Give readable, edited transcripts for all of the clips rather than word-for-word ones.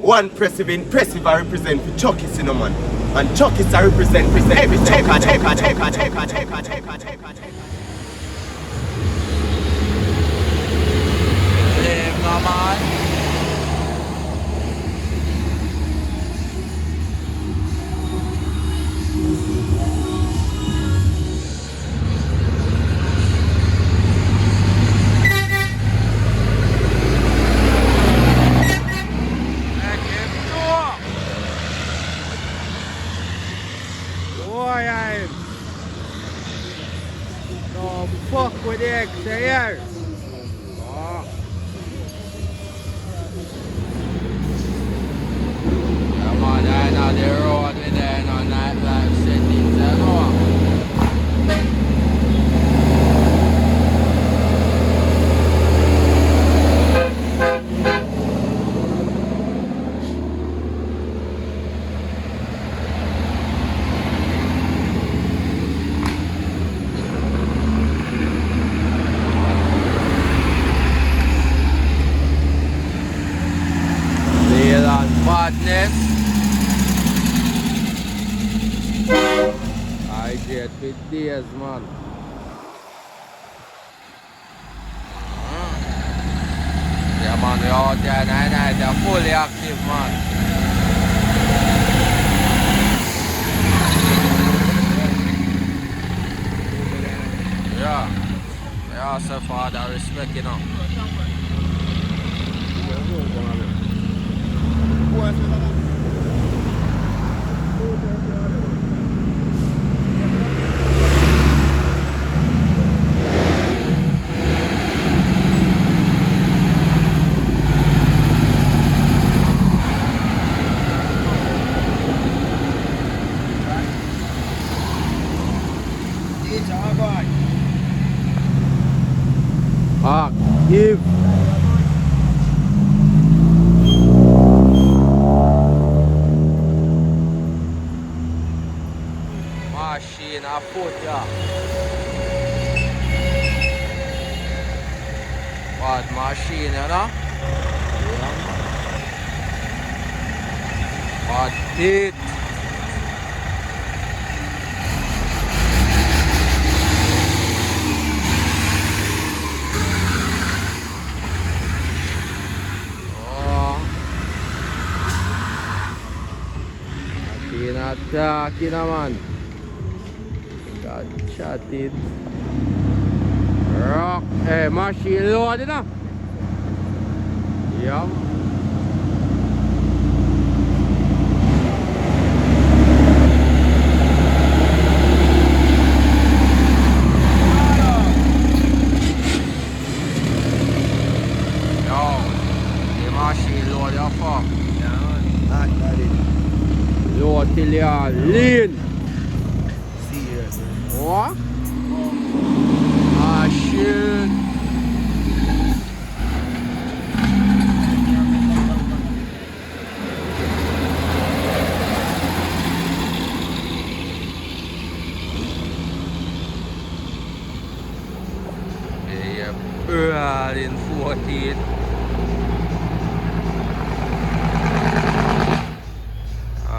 One impressive I represent for Chucky Cinnamon. And Chucky I represent for every take. Live no man. Fuck with the extra here. Oh. Come on, I know the road with there, no nightlife settings, I know. Badness. I get with this man. Yeah man, we out there night, they're fully active man. Yeah. We also for the respect, you know. Active. Machine afoot, yeah. Bad machine, you know? Bad hit. Attacking a man. Got chatted. Rock. Hey, machine loaded up. Yep. Yo, the machine loaded up. Load till you are lean. Serious. What? Ah shit. Yeah, burning 14.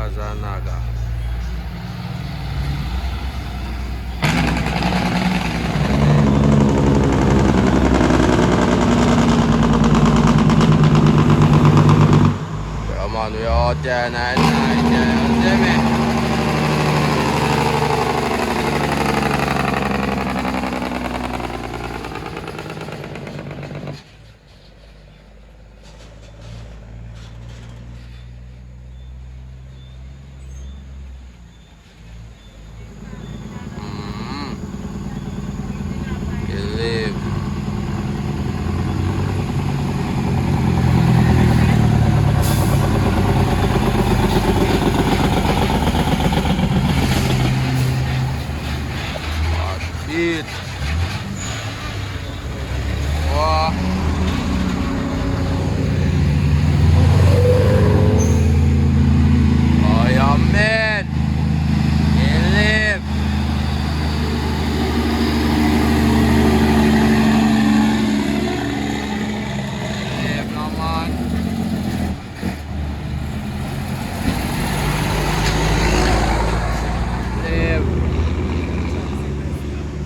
Azanaga. Come on, we out there night, you see me?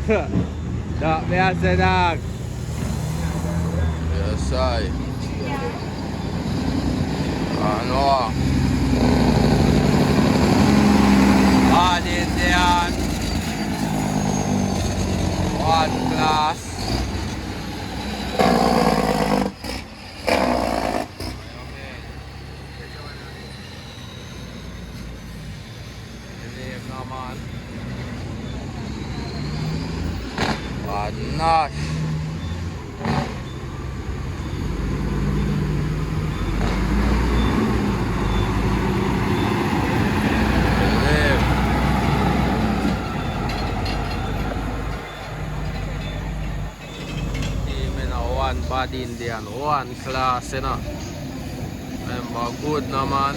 Dog, me I say dog. Yes, I. Ano? Bad Indian. One class. Believe naman. Bad Nash. One bad Indian, one class, you know. Remember, good no man.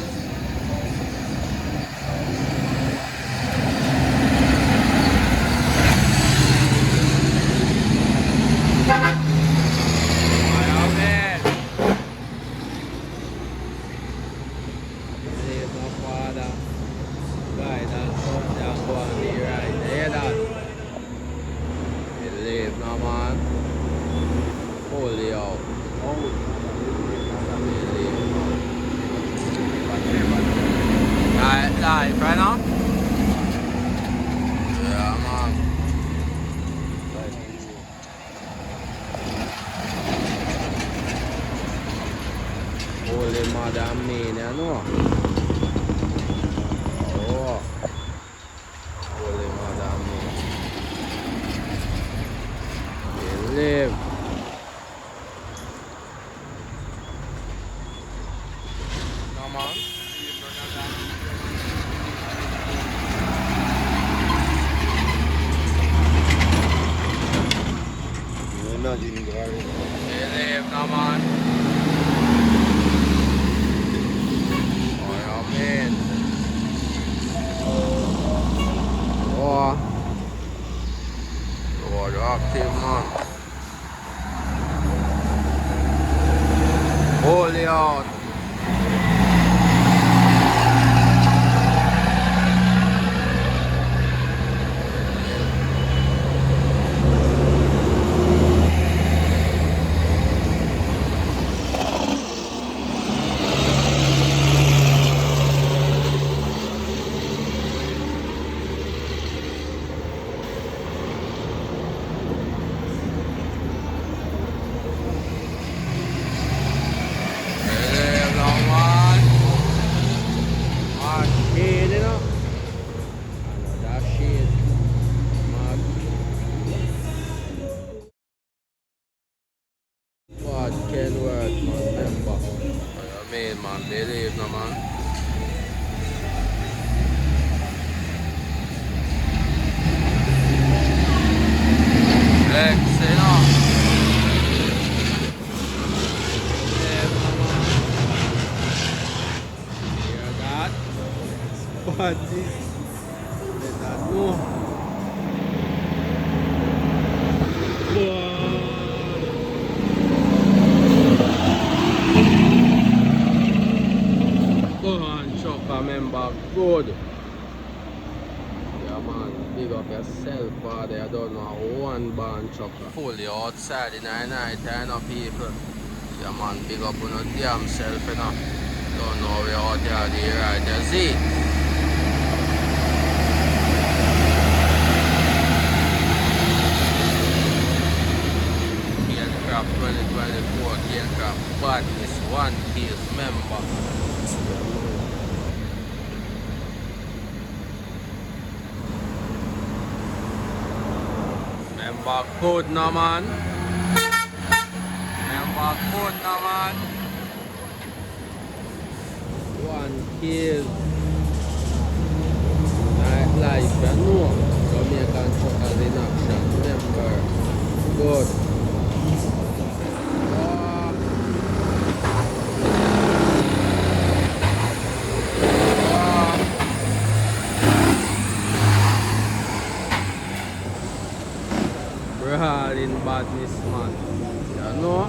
Believe no father. Guidance, son, and go on the right. Hear that? Believe no man. Holy out. Live right now? Yeah, man. Holy Mother Mania, no? Oh. Holy Mother Mania. Believe. Man. Believe no man. Oh, yeah, man. Oh. Lord, active man. Holy out. God can work, man, remember. I mean, man, believe no man. Flex, you know. Believe no man. Hear that? What this? Let that know. Remember, good. Yeah, man, big up yourself, father. I don't know, one band chocolate. Fully outside in the night, I know people. Yeah, man, big up on your damn self, you know. Don't know we out there, the right, you see. Craft 2024, Craft Badness, one case member. Remember code no man. Remember code no man. One kill. Nightlife, you know. Jamaican truckers in action. Remember. Good. In badness, man. You know?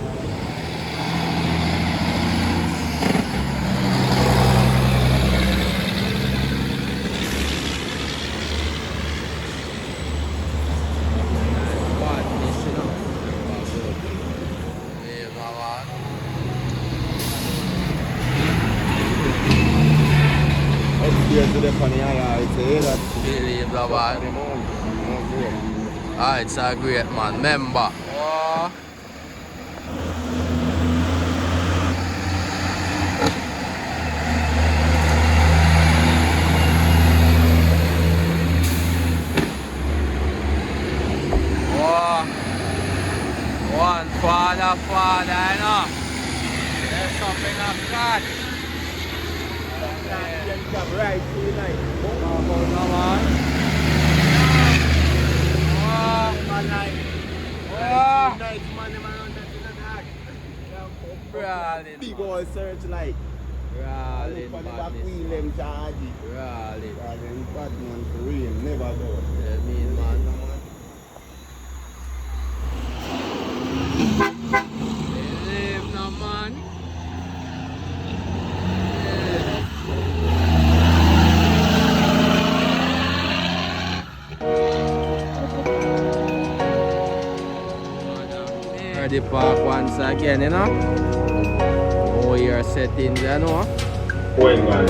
there to the funny I say that. Believe the At the one. moment, no great. Ah, it's a great man. Member. Oh. Oh. One father, you know. There's something of God. Right, tonight. Come on. Rolling, Big man. old searchlight. Rolling, For the back madness, wheel man. them charge it. Rolling. Them bad man for real, never go. Yeah, mean, man. Believe no, man. Ready park once again, you know. Oh, your settings, you know. When man,